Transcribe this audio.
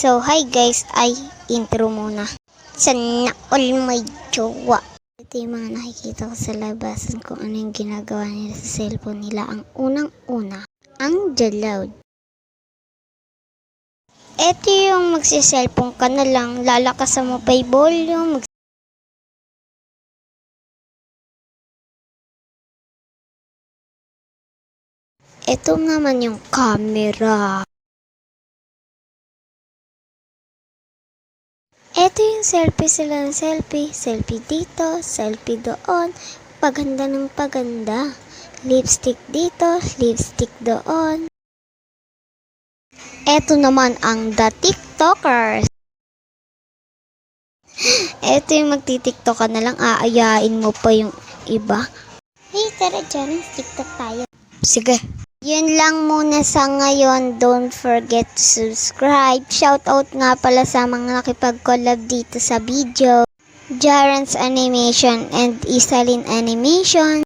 So, hi guys, ay intro muna. Sana all may jowa. Ito yung mga nakikita ko sa labasan kung ano yung ginagawa nila sa cellphone nila. Ang unang-una, ang Jaloud. Ito yung magsi-cellphone ka na lang, lalakasan mo pa yung volume. Ito naman yung camera. Ito yung selfie sila ng selfie. Selfie dito, selfie doon. Paganda ng paganda. Lipstick dito, lipstick doon. Ito naman ang the TikTokers. Ito yung magti-TikTok ka na lang, aayain mo pa yung iba. Hey, tara dyan, TikTok tayo. Sige. Yun lang muna sa ngayon. Don't forget to subscribe. Shoutout nga pala sa mga nakipag-collab dito sa video. Jaren's Animation and Isalin Animation.